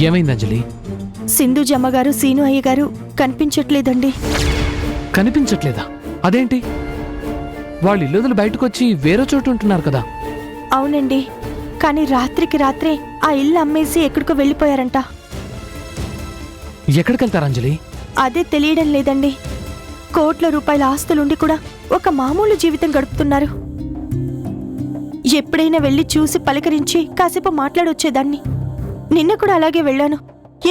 ఏమైంది అంజలి? సింధూజ అమ్మగారు సీను అయ్య గారు కనిపించట్లేదండి. కనిపించట్లేదా? అదేంటి? వాళ్ళు ఇల్లుదులు బయటకొచ్చి వేరే చోటు ఉంటున్నారు కదా. అవునండి, కానీ రాత్రికి రాత్రే ఆ ఇల్లు అమ్మేసి ఎక్కడికో వెళ్ళిపోయారంట. ఎక్కడికెళ్తారు అంజలి? అదే తెలియడం లేదండి. కోట్ల రూపాయల ఆస్తులుండి కూడా ఒక మామూలు జీవితం గడుపుతున్నారు. ఎప్పుడైనా వెళ్ళి చూసి పలకరించి కాసేపు మాట్లాడొచ్చేదాన్ని. నిన్న కూడా అలాగే వెళ్ళాను.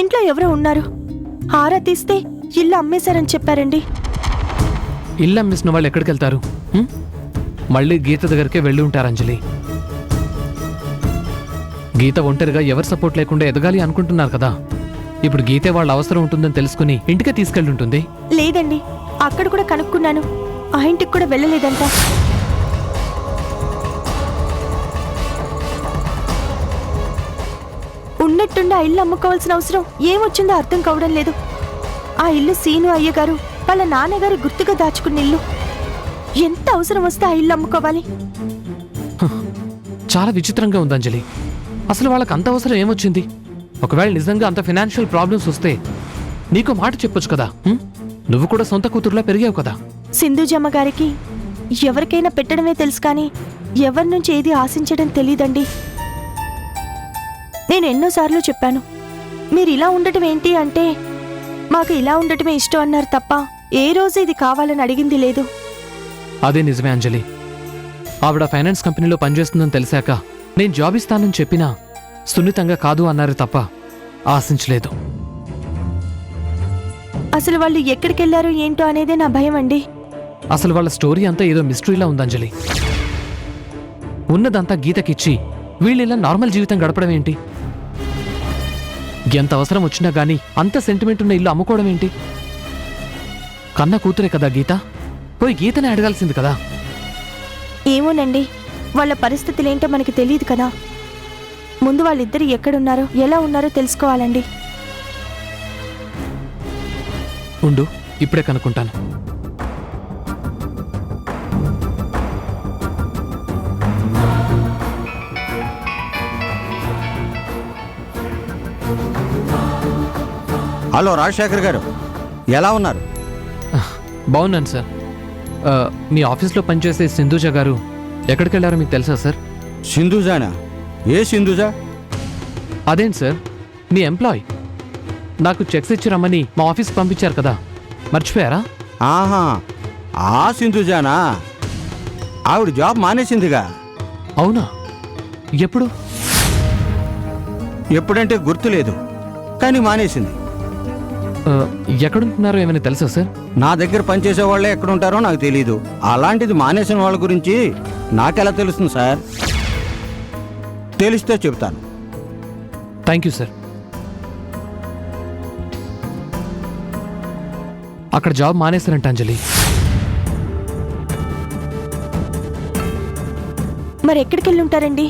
ఇంట్లో ఎవరో ఉన్నారు. ఆరా తీస్తే ఇల్లు అమ్మేశారని చెప్పారండి. ఇల్లు అమ్మేసిన వాళ్ళు ఎక్కడికెళ్తారు? మళ్ళీ గీత దగ్గరికే వెళ్ళి ఉంటారు అంజలి. గీత ఒంటరిగా ఎవరి సపోర్ట్ లేకుండా ఎదగాలి అనుకుంటున్నారు కదా. ఇప్పుడు గీతే వాళ్ళ అవసరం ఉంటుందని తెలుసుకుని ఇంటికే తీసుకెళ్ళి ఉంటుంది. లేదండి, అక్కడ కూడా కనుక్కున్నాను. ఆ ఇంటికి కూడా వెళ్ళలేదంట. ఉన్నట్టుండి ఆ ఇల్లు అమ్ముకోవాల్సిన అవసరం ఏమొచ్చిందో అర్థం కావడం లేదు. ఆ ఇల్లు సీను అయ్యగారు వాళ్ళ నాన్నగారు గుర్తుగా దాచుకున్న ఇల్లు. ఎంత అవసరం వస్తే ఆ ఇల్లు అమ్ముకోవాలి? చాలా విచిత్రంగా ఉంది అంజలి. అసలు వాళ్ళకి అంత అవసరం ఏమొచ్చింది? ఒకవేళ నిజంగా అంత ఫైనాన్షియల్ ప్రాబ్లమ్స్ వస్తే నీకు మాట చెప్పొచ్చు కదా. నువ్వు కూడా సొంత కూతురులా పెరిగావు కదా. సింధూజమ్మ గారికి ఎవరికైనా పెట్టడమే తెలుసు, కానీ ఎవరి నుంచి ఏది ఆశించడం తెలీదండి. నేను ఎన్నోసార్లు చెప్పాను, మీరు ఇలా ఉండటం ఏంటి అంటే మాకు ఇలా ఉండటమే ఇష్టం అన్నారు తప్ప ఏ రోజు ఇది కావాలని అడిగింది లేదు. అదే నిజమే అంజలి. ఆవిడ ఫైనాన్స్ కంపెనీలో పనిచేస్తుందని తెలిసాక నేను జాబ్ ఇస్తానని చెప్పినా సున్నితంగా కాదు అన్నారు తప్ప ఆశించలేదు. అసలు వాళ్ళు ఎక్కడికెళ్లారో ఏంటో అనేదే నా భయం అండి. అసలు వాళ్ళ స్టోరీ అంతా ఏదో మిస్టరీలా ఉందంజలి. ఉన్నదంతా గీతకిచ్చి వీళ్ళిలా నార్మల్ జీవితం గడపడం ఏంటి? ఎంత అవసరం వచ్చినా గానీ అంత సెంటిమెంట్ ఉన్న ఇల్లు అమ్ముకోవడం ఏంటి? కన్న కూతురే కదా గీత, పోయి గీతనే అడగాల్సింది కదా. ఏమోనండి, వాళ్ళ పరిస్థితులేంటో మనకి తెలియదు కదా. ముందు వాళ్ళిద్దరు ఎక్కడున్నారో ఎలా ఉన్నారో తెలుసుకోవాలండి. ఉండు, ఇప్పుడే కనుక్కుంటాను. హలో రాజశేఖర్ గారు, ఎలా ఉన్నారు? బాగున్నాను సార్. మీ ఆఫీస్లో పనిచేసే సింధూజ గారు ఎక్కడికి వెళ్ళారో మీకు తెలుసా సార్? సింధూజానా? ఏ సింధూజా? అదేంటి సార్, మీ ఎంప్లాయ్. నాకు చెక్స్ ఇచ్చి రమ్మని మా ఆఫీస్కి పంపించారు కదా, మర్చిపోయారా? ఆహా, ఆ సింధూజానా? ఆవిడ జాబ్ మానేసిందిగా. అవునా? ఎప్పుడు? ఎప్పుడంటే గుర్తులేదు, కానీ మానేసింది. ఎక్కడుంటున్నారో ఏమైనా తెలుసా సార్? నా దగ్గర పనిచేసే వాళ్ళే ఎక్కడుంటారో నాకు తెలీదు. అలాంటిది మానేసిన వాళ్ళ గురించి నాకెలా తెలుస్తుంది సార్? తెలిస్తే చెప్తాను. Thank you sir. అక్కడ జాబ్ మానేశారంట అంజలి. మరి ఎక్కడికి వెళ్ళి ఉంటారండి?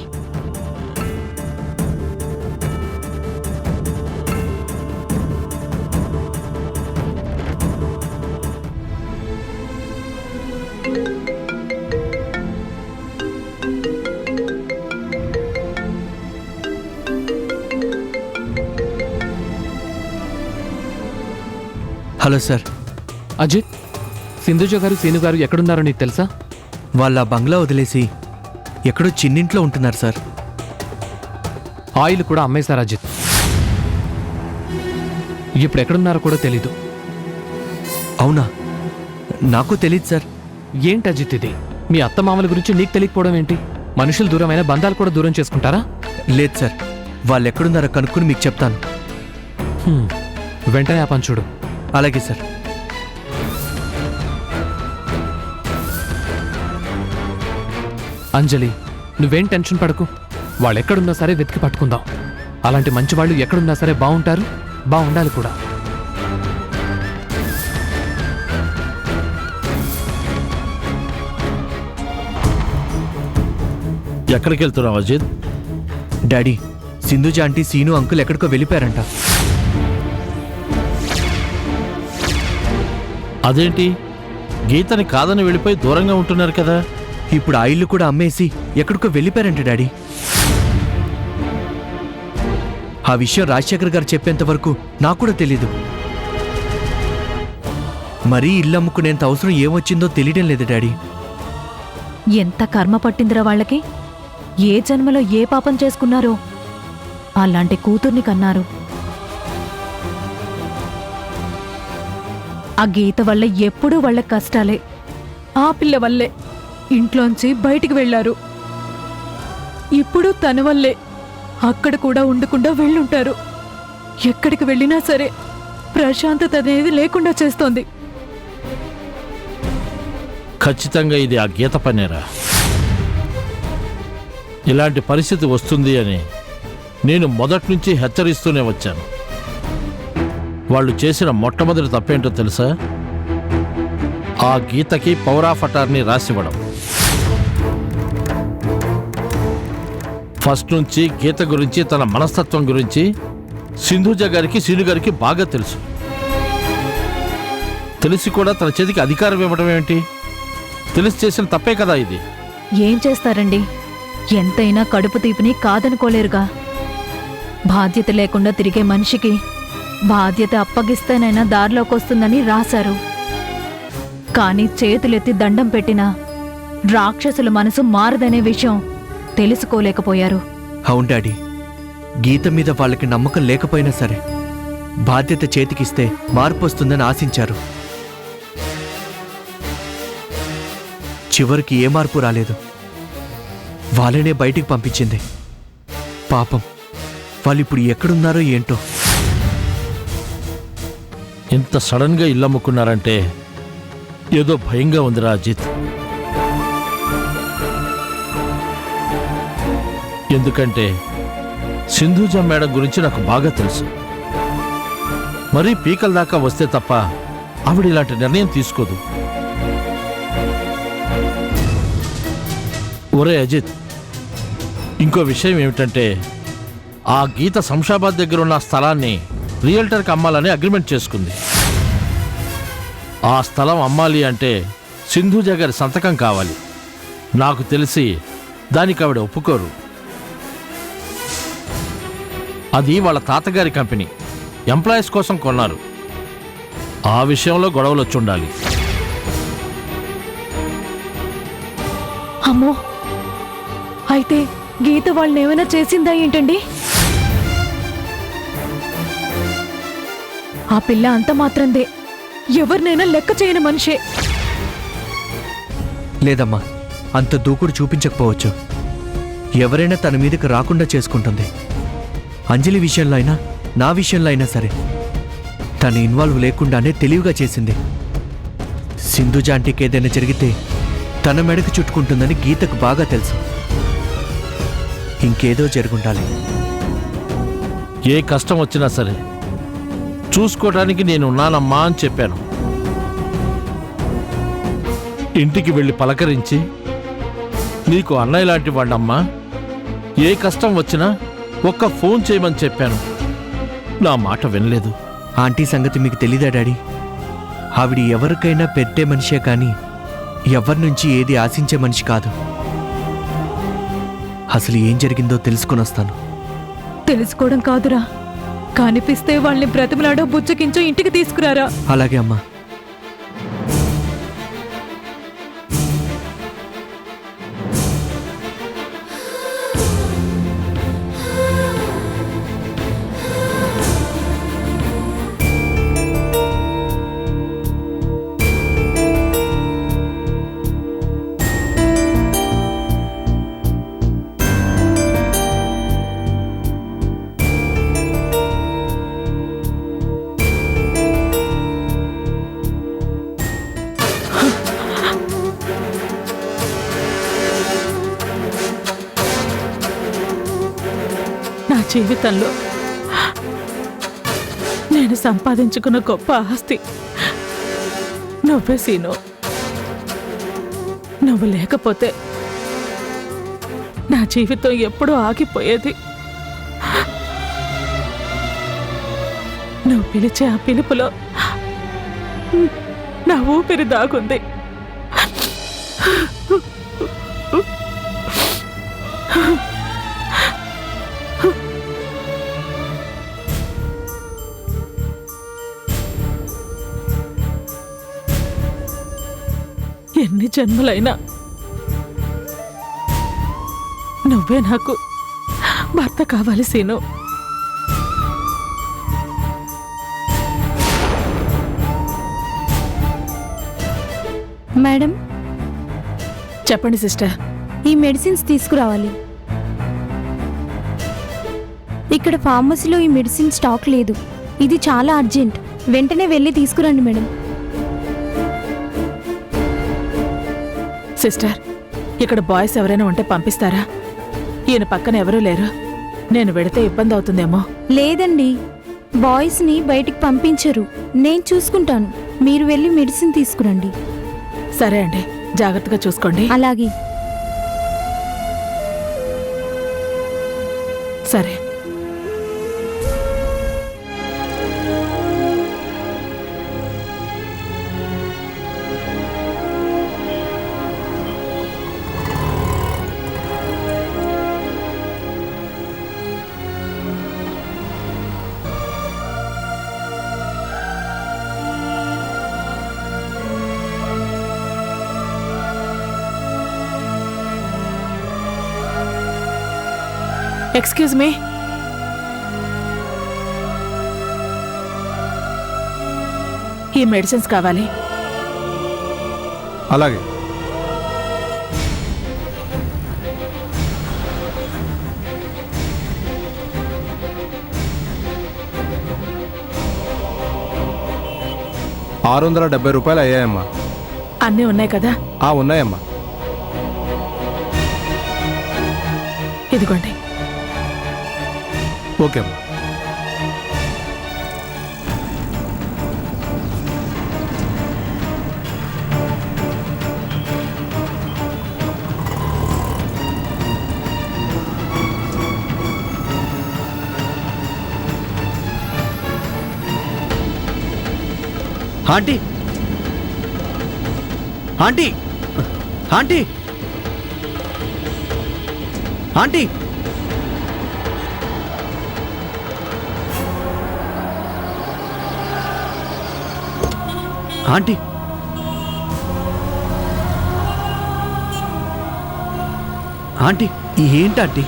Hello sir. అజిత్, సింధుజ గారు సీను గారు ఎక్కడున్నారో నీకు తెలుసా? వాళ్ళ బంగ్లా వదిలేసి ఎక్కడో చిన్నింట్లో ఉంటున్నారు సార్. ఆయిల్ కూడా అమ్మేశారు అజిత్. ఇప్పుడు ఎక్కడున్నారో కూడా తెలీదు. అవునా? నాకు తెలీదు సార్. ఏంటి అజిత్ ఇది? మీ అత్తమామల గురించి నీకు తెలియకపోవడం ఏంటి? మనుషులు దూరమైన బంధాలు కూడా దూరం చేసుకుంటారా? లేదు సార్, వాళ్ళు ఎక్కడున్నారో కనుక్కుని మీకు చెప్తాను. వెంటనే ఆ పని చూడు. అలాగే సార్. అంజలి, నువ్వేం టెన్షన్ పడకు. వాళ్ళు ఎక్కడున్నా సరే వెతికి పట్టుకుందాం. అలాంటి మంచి వాళ్ళు ఎక్కడున్నా సరే బాగుంటారు, బాగుండాలి కూడా. ఎక్కడికి వెళ్తున్నావు Ajith? Daddy, Sindhuja aunty Seenu uncle ఎక్కడికో వెళ్ళిపోయారంట. అదేంటి, గీతని కాదని వెళ్ళిపోయి దూరంగా ఉంటున్నారు కదా? ఇప్పుడు ఆ ఇల్లు కూడా అమ్మేసి ఎక్కడికో వెళ్ళిపోయారంట డాడీ. ఆ విషయం రాజశేఖర్ గారు చెప్పేంత వరకు నాకు కూడా తెలీదు. మరీ ఇల్లు అమ్ముకునేంత అవసరం ఏమొచ్చిందో తెలియడం లేదు డాడీ. ఎంత కర్మ పట్టిందిరా వాళ్ళకి. ఏ జన్మలో ఏ పాపం చేసుకున్నారో అలాంటి కూతుర్ని కన్నారు. ఆ గీత వల్ల ఎప్పుడూ వాళ్ళ కష్టాలే. ఆ పిల్ల వల్లే ఇంట్లోంచి బయటికి వెళ్లారు. ఇప్పుడు తన వల్లే అక్కడ కూడా ఉండకుండా వెళ్ళుంటారు. ఎక్కడికి వెళ్ళినా సరే ప్రశాంతత అనేది లేకుండా చేస్తోంది. ఖచ్చితంగా ఇది ఆ గీత పనేరా. ఇలాంటి పరిస్థితి వస్తుంది అని నేను మొదటి నుంచి హెచ్చరిస్తూనే వచ్చాను. వాళ్ళు చేసిన మొట్టమొదటి తప్పేంటో తెలుసా? ఆ గీతకి పవర్ ఆఫ్ అటార్నీ రాసివ్వడం. ఫస్ట్ నుంచి గీత గురించి, తన మనస్తత్వం గురించి సింధూజ గారికి, సీను గారికి బాగా తెలుసు. తెలిసి కూడా తన చేతికి అధికారం ఇవ్వడం ఏమిటి? తెలిసి చేసిన తప్పే కదా ఇది. ఏం చేస్తారండి, ఎంతైనా కడుపు తీపిని కాదనుకోలేరుగా. బాధ్యత లేకుండా తిరిగే మనిషికి బాధ్యత అప్పగిస్తేనైనా దారిలోకొస్తుందని రాశారు. కానీ చేతులెత్తి దండం పెట్టినా రాక్షసుల మనసు మారదనే విషయం తెలుసుకోలేకపోయారు. అవును డాడీ, గీత మీద వాళ్ళకి నమ్మకం లేకపోయినా సరే బాధ్యత చేతికిస్తే మార్పు వస్తుందని ఆశించారు. చివరికి ఏ మార్పు రాలేదు. వాళ్ళనే బయటికి పంపించింది. పాపం, వాళ్ళిప్పుడు ఎక్కడున్నారో ఏంటో. ఇంత సడన్గా ఇల్లు అమ్ముకున్నారంటే ఏదో భయంగా ఉందిరా అజిత్. ఎందుకంటే సింధూజ మేడం గురించి నాకు బాగా తెలుసు. మరీ పీకల దాకా వస్తే తప్ప ఆవిడ ఇలాంటి నిర్ణయం తీసుకోదు. ఒరే అజిత్, ఇంకో విషయం ఏమిటంటే ఆ గీత శంషాబాద్ దగ్గర ఉన్న స్థలాన్ని రియల్టర్కి అమ్మాలని అగ్రిమెంట్ చేసుకుంది. ఆ స్థలం అమ్మాలి అంటే సింధూజ గారి సంతకం కావాలి. నాకు తెలిసి దానికి ఆవిడ ఒప్పుకోరు. అది వాళ్ళ తాతగారి కంపెనీ, ఎంప్లాయీస్ కోసం కొన్నారు. ఆ విషయంలో గొడవలు వచ్చి ఉండాలి. అమ్మో, అయితే గీత వాళ్ళని ఏమైనా చేసిందా ఏంటండి? ఆ పిల్ల అంత మాత్రందే, ఎవరినైనా లెక్క చేయని మనిషే. లేదమ్మా, అంత దూకుడు చూపించకపోవచ్చు. ఎవరైనా తన మీదకి రాకుండా చేసుకుంటుంది. అంజలి విషయంలో అయినా, నా విషయంలో అయినా సరే తన ఇన్వాల్వ్ లేకుండానే తెలివిగా చేసింది. సింధుజ ఆంటీకి ఏదైనా జరిగితే తన మెడకు చుట్టుకుంటుందని గీతకు బాగా తెలుసు. ఇంకేదో జరుగుండాలి. ఏ కష్టం వచ్చినా సరే చూసుకోవడానికి నేనున్నానమ్మా అని చెప్పాను. ఇంటికి వెళ్ళి పలకరించి, నీకు అన్నయ్య లాంటి వాడమ్మా, ఏ కష్టం వచ్చినా ఒక్క ఫోన్ చేయమని చెప్పాను. నా మాట వినలేదు. ఆంటీ సంగతి మీకు తెలీదా డాడీ? ఆవిడ ఎవరికైనా పెట్టే మనిషే కానీ ఎవరి నుంచి ఏది ఆశించే మనిషి కాదు. అసలు ఏం జరిగిందో తెలుసుకొని వస్తాను. తెలుసుకోవడం కాదురా, కనిపిస్తే వాళ్ళని బ్రతిమలాడో బుచ్చకించో ఇంటికి తీసుకురారా. అలాగే అమ్మా. నా జీవితంలో నేను సంపాదించుకున్న గొప్ప ఆస్తి నువ్వే సీను. నువ్వు లేకపోతే నా జీవితం ఎప్పుడూ ఆగిపోయేది. నువ్వు పిలిచే ఆ పిలుపులో నా ఊపిరి దాగుంది. జన్మలైనా నువ్వే నాకు భర్త కావాలి సీను. మేడం, చెప్పండి సిస్టర్. ఈ మెడిసిన్స్ తీసుకురావాలి. ఇక్కడ ఫార్మసీలో ఈ మెడిసిన్ స్టాక్ లేదు. ఇది చాలా అర్జెంట్. వెంటనే వెళ్ళి తీసుకురండి మేడం. సిస్టర్, ఇక్కడ బాయ్స్ ఎవరైనా ఉంటే పంపిస్తారా? ఈయన పక్కన ఎవరూ లేరు. నేను వెడితే ఇబ్బంది అవుతుందేమో. లేదండి, బాయ్స్ని బయటికి పంపించరు. నేను చూసుకుంటాను. మీరు వెళ్ళి మెడిసిన్ తీసుకురండి. సరే అండి, జాగ్రత్తగా చూసుకోండి. అలాగే. సరే. Excuse me. ఈ మెడిసిన్స్ కావాలి. అలాగే. ₹670 అయ్యాయమ్మా. అన్నీ ఉన్నాయి కదా? ఉన్నాయమ్మా. ఇదిగోండి. ఓకే అమ్మా. Aunty, aunty, aunty, aunty, aunty, aunty, ఏంటి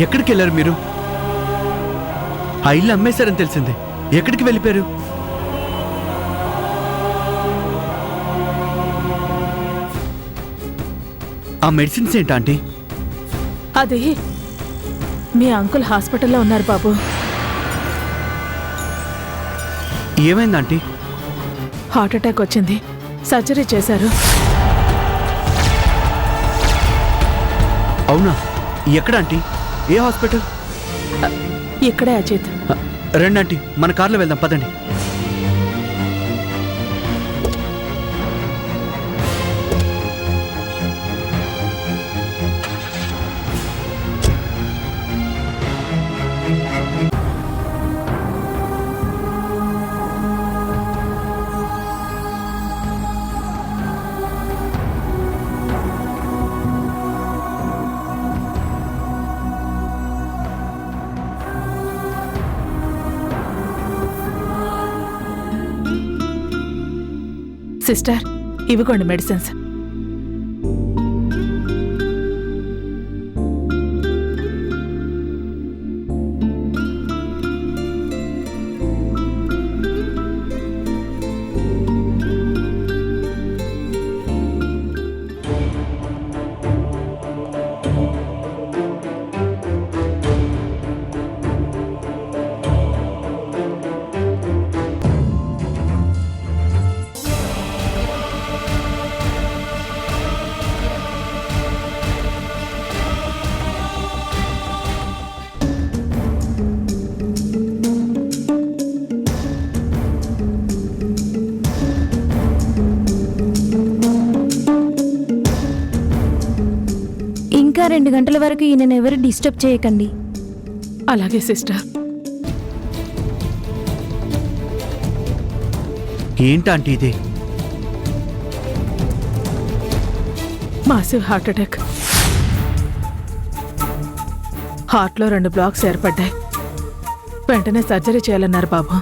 ఎక్కడికి వెళ్ళారు మీరు? ఆ ఇల్లు అమ్మేశారని తెలిసిందే. ఎక్కడికి వెళ్ళిపోయారు? ఆ మెడిసిన్స్ ఏంటి ఆంటీ? అది మీ అంకుల్ హాస్పిటల్లో ఉన్నారు బాబు. ఏమైంది ఆంటీ? హార్ట్ అటాక్ వచ్చింది. సర్జరీ చేశారు. అవునా? ఎక్కడ ఆంటీ? ఏ హాస్పిటల్? ఇక్కడే అజిత్. రండి ఆంటీ, మన కార్లో వెళ్దాం, పదండి. సిస్టర్, ఇవిగోండి మెడిసిన్స్. ఇంకా 2 గంటల వరకు ఈయనను ఎవరు డిస్టర్బ్ చేయకండి. అలాగే సిస్టర్. ఏంటంటే ఇది? Massive heart attack. హార్ట్లో 2 బ్లాక్స్ ఏర్పడ్డాయి. వెంటనే సర్జరీ చేయాలన్నారు బాబు.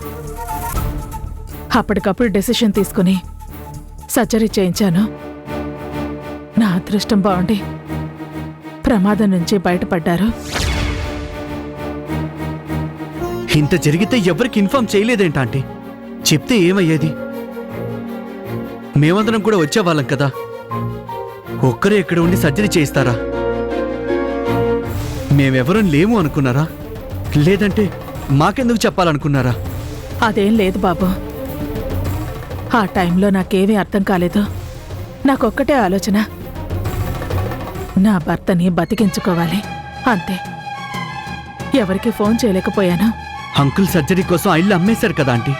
అప్పటికప్పుడు డెసిషన్ తీసుకుని సర్జరీ చేయించాను. అదృష్టం బాగుండి ప్రమాదం నుంచి బయటపడ్డారు. ఇంత జరిగితే ఎవరికి ఇన్ఫార్మ్ చేయలేదేంట ఆంటీ? చెప్తే ఏమయ్యేది? మేమందరం కూడా వచ్చేవాళ్ళం కదా. ఒక్కరే ఇక్కడ ఉండి సర్జరీ చేయిస్తారా? మేమెవరం లేము అనుకున్నారా? లేదంటే మాకెందుకు చెప్పాలనుకున్నారా? అదేం లేదు బాబు. ఆ టైంలో నాకేమీ అర్థం కాలేదు. నాకొక్కటే ఆలోచన, నా భర్తని బతికించుకోవాలి అంతే. ఎవరికి ఫోన్ చేయలేకపోయాను. అంకుల్ సర్జరీ కోసం ఆ ఇల్లు అమ్మేశారు కదా ఆంటీ.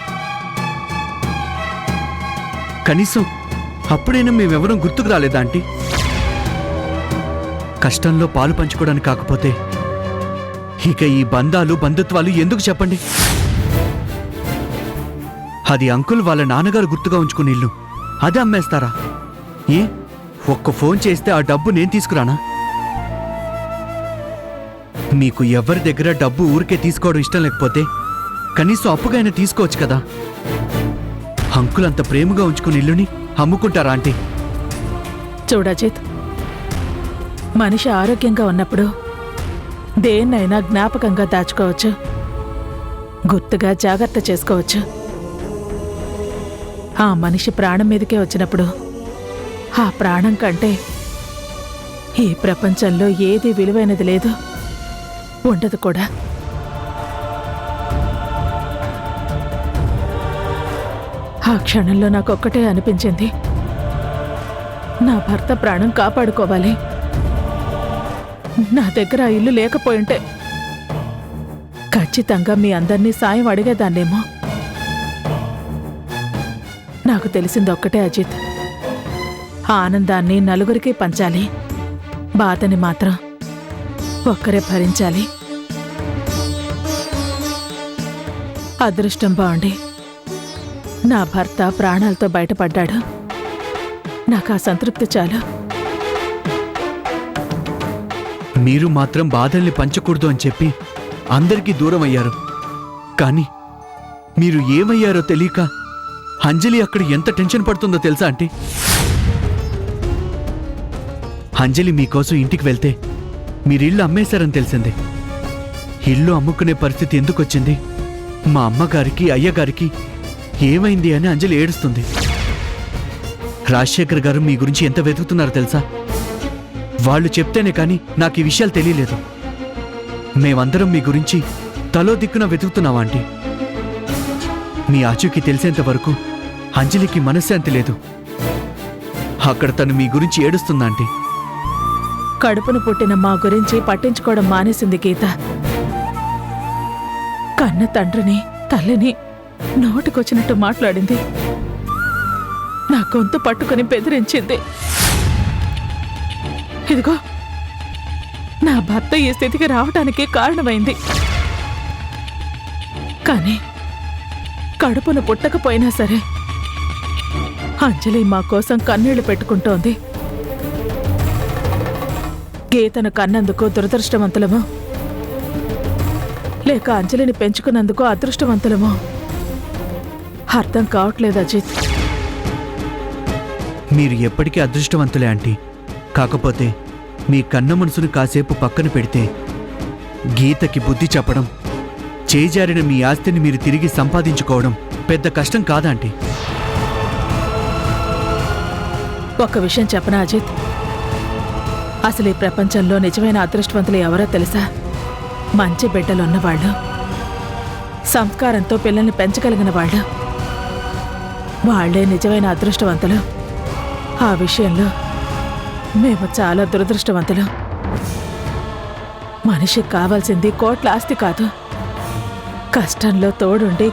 కనీసం అప్పుడైనా మేమెవరం గుర్తుకు రాలేదా ఆంటీ? కష్టంలో పాలు పంచుకోవడానికి కాకపోతే ఇక ఈ బంధాలు బంధుత్వాలు ఎందుకు చెప్పండి? అది అంకుల్ వాళ్ళ నాన్నగారు గుర్తుగా ఉంచుకునే ఇల్లు, అదే అమ్మేస్తారా? ఏ ఒక్క ఫోన్ చేస్తే ఆ డబ్బు నేను తీసుకురానా? మీకు ఎవరి దగ్గర డబ్బు ఊరికే తీసుకోవడం ఇష్టం లేకపోతే కనీసం అప్పుగైనా తీసుకోవచ్చు కదా. అంకుల్ అంత ప్రేమగా ఉంచుకుని ఇల్లుని అమ్ముకుంటారా ఆంటీ? చూడజిత్, మనిషి ఆరోగ్యంగా ఉన్నప్పుడు దేన్నైనా జ్ఞాపకంగా దాచుకోవచ్చు, గుర్తుగా జాగ్రత్త చేసుకోవచ్చు. ఆ మనిషి ప్రాణం మీదకే వచ్చినప్పుడు ఆ ప్రాణం కంటే ఈ ప్రపంచంలో ఏది విలువైనది లేదు, ఉండదు కూడా. ఆ క్షణంలో నాకొక్కటే అనిపించింది, నా భర్త ప్రాణం కాపాడుకోవాలి. నా దగ్గర ఆ ఇల్లు లేకపోయింటే ఖచ్చితంగా మీ అందరినీ సాయం అడిగేదాన్నేమో. నాకు తెలిసింది ఒక్కటే అజిత్, ఆ ఆనందాన్ని నలుగురికి పంచాలి, బాధని మాత్రం ఒక్కరే భరించాలి. అదృష్టం బాగుండి నా భర్త ప్రాణాలతో బయటపడ్డాడు. నాకు ఆ సంతృప్తి చాలు. మీరు మాత్రం బాధల్ని పంచకూడదు అని చెప్పి అందరికీ దూరం అయ్యారు. కానీ మీరు ఏమయ్యారో తెలియక అంజలి అక్కడ ఎంత టెన్షన్ పడుతుందో తెలుసా ఆంటీ? అంజలి మీకోసం ఇంటికి వెళ్తే మీరిల్లు అమ్మేశారని తెలిసింది. ఇల్లు అమ్ముకునే పరిస్థితి ఎందుకు వచ్చింది, మా అమ్మగారికి అయ్యగారికి ఏమైంది అని అంజలి ఏడుస్తుంది. రాజశేఖర్ గారు మీ గురించి ఎంత వెతుకుతున్నారో తెలుసా? వాళ్ళు చెప్తేనే కానీ నాకు ఈ విషయాలు తెలియలేదు. మేమందరం మీ గురించి తలో దిక్కున వెతుకుతున్నాం ఆంటీ. మీ ఆచూకీ తెలిసేంత వరకు అంజలికి మనశ్శాంతి లేదు. అక్కడ తను మీ గురించి ఏడుస్తుందా ఆంటీ? కడుపును పుట్టిన మా గురించి పట్టించుకోవడం మానేసింది గీత. కన్న తండ్రిని తల్లిని నోటికొచ్చినట్టు మాట్లాడింది. నా గొంతు పట్టుకుని బెదిరించింది. ఇదిగో నా భర్త ఈ స్థితికి రావటానికి కారణమైంది. కానీ కడుపును పుట్టకపోయినా సరే అంజలి మా కోసం కన్నీళ్లు పెట్టుకుంటోంది. గీతను కన్నందుకు దురదృష్టవంతులమో లేక అంజలిని పెంచుకున్నందుకు అదృష్టవంతులమో అర్థం కావట్లేదు అజిత్. మీరు ఎప్పటికీ అదృష్టవంతులే ఆంటీ. కాకపోతే మీ కన్న మనసును కాసేపు పక్కన పెడితే గీతకి బుద్ధి చెప్పడం, చేజారిన మీ ఆస్తిని మీరు తిరిగి సంపాదించుకోవడం పెద్ద కష్టం కాదంటీ. ఒక్క విషయం చెప్పనా అజిత్? అసలు ఈ ప్రపంచంలో నిజమైన అదృష్టవంతులు ఎవరో తెలుసా? మంచి బిడ్డలున్నవాళ్ళు, సంస్కారంతో పిల్లల్ని పెంచగలిగిన వాళ్ళు. వాళ్లే నిజమైన అదృష్టవంతులు. ఆ విషయంలో మేము చాలా దురదృష్టవంతులు. మనిషికి కావాల్సింది కోట్ల ఆస్తి కాదు, కష్టంలో తోడుండి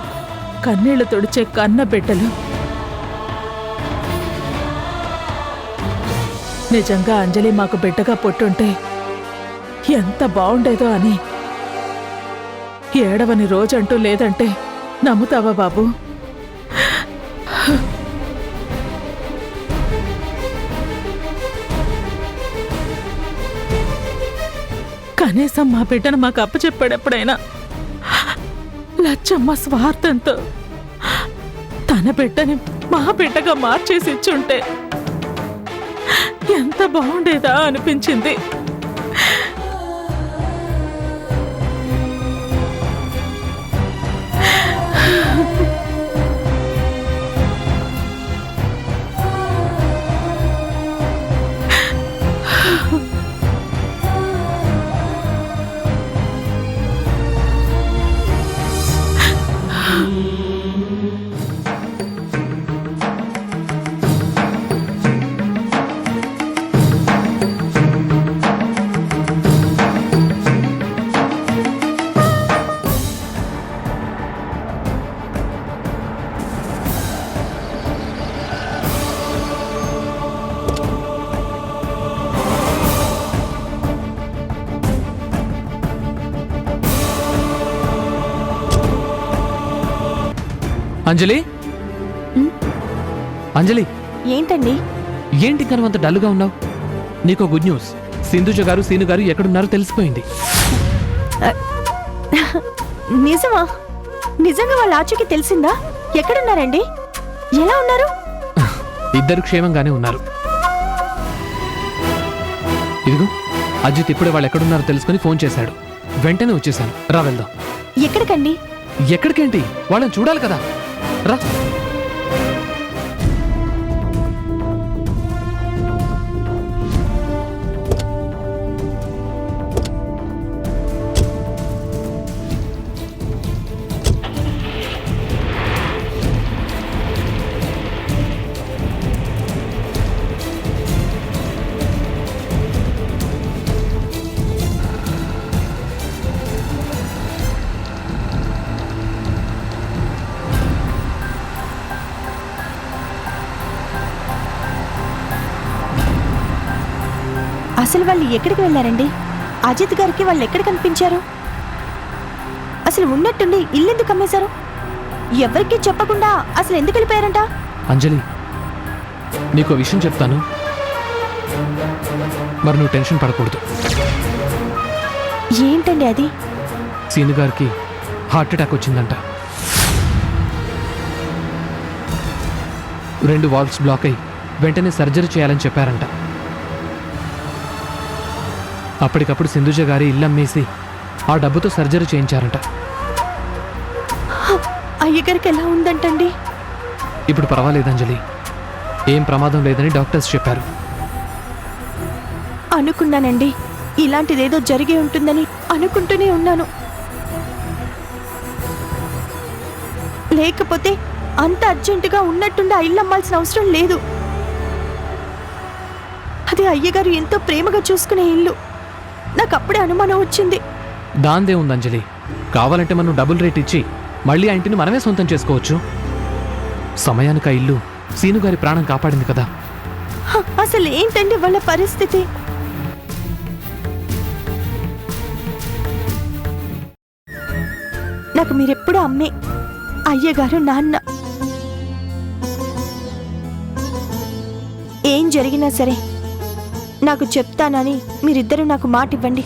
కన్నీళ్లు తుడిచే కన్న బిడ్డలు. నిజంగా అంజలి మాకు బిడ్డగా పుట్టుంటే ఎంత బావుండేదో అని ఏడవని రోజంటూ లేదంటే నమ్ముతావా బాబు? కనీసం మా బిడ్డను మాకు అప్పచెప్పాడెప్పుడైనా లచ్చమ్మ స్వార్థంతో తన బిడ్డని మా బిడ్డగా మార్చేసి ఇచ్చుంటే ఎంత బాగుండేదా అనిపించింది. అంజలి అంజలి, ఏంటండి? ఏంటి కనుక అంత డల్గా ఉన్నావు? నీకో గుడ్ న్యూస్. సింధుజ గారు సీను గారు ఎక్కడున్నారో తెలిసిపోయింది. నిజమా? నిజంగా వాళ్ళ ఆచూకీ తెలిసిందా? ఎక్కడున్నారండి? ఎలా ఉన్నారు? ఇద్దరు క్షేమంగానే ఉన్నారు. ఇదిగో అజిత్ ఇప్పుడే వాళ్ళు ఎక్కడున్నారో తెలుసుకుని ఫోన్ చేశాడు. వెంటనే వచ్చేసాను. రా వెళ్దాం. ఎక్కడికండి? ఎక్కడికేంటి, వాళ్ళని చూడాలి కదా. రా. అసలు వాళ్ళు ఎక్కడికి వెళ్ళారండి? అజిత్ గారికి వాళ్ళు ఎక్కడ కనిపించారు? అసలు ఉన్నట్టుండి ఇల్లెందుకు అమ్మేశారు? ఎవరికీ చెప్పకుండా అసలు ఎందుకు వెళ్ళిపోయారంట? అంజలి, నీకో విషయం చెప్తాను, మరి నువ్వు టెన్షన్ పడకూడదు. ఏంటండి అది? సీను గారికి హార్ట్ అటాక్ వచ్చిందంట. 2 వాల్వ్స్ బ్లాక్ అయి వెంటనే సర్జరీ చేయాలని చెప్పారంట. అప్పటికప్పుడు సింధుజ గారి ఇల్లు అమ్మేసి ఆ డబ్బుతో సర్జరీ చేయించారంట. అయ్యగారికి ఎలా ఉందంటండి? ఇప్పుడు పర్వాలేదు అంజలి, ఏం ప్రమాదం లేదని డాక్టర్స్ చెప్పారు. అనుకున్నానండి, ఇలాంటిదేదో జరిగే ఉంటుందని అనుకుంటూనే ఉన్నాను. లేకపోతే అంత అర్జెంటుగా ఉన్నట్టుండి ఆ ఇల్లు అమ్మాల్సిన అవసరం లేదు. అది అయ్యగారు ఎంతో ప్రేమగా చూసుకునే ఇల్లు. నాకు అప్పుడే అనుమానం వచ్చింది. దాందే ఉంది అంజలి, కావాలంటే మనం డబుల్ రేట్ ఇచ్చి మళ్ళీ ఆ ఇంటిని మనమే సొంతం చేసుకోవచ్చు. సమయానికి ఆ ఇల్లు సీను గారి ప్రాణం కాపాడింది కదా. అసలు ఏంటండి వాళ్ళ పరిస్థితి? నాకు మీరెప్పుడు అమ్మే, అయ్యగారు నాన్న. ఏం జరిగినా సరే నాకు చెప్తానని మీరిద్దరూ నాకు మాట ఇవ్వండి.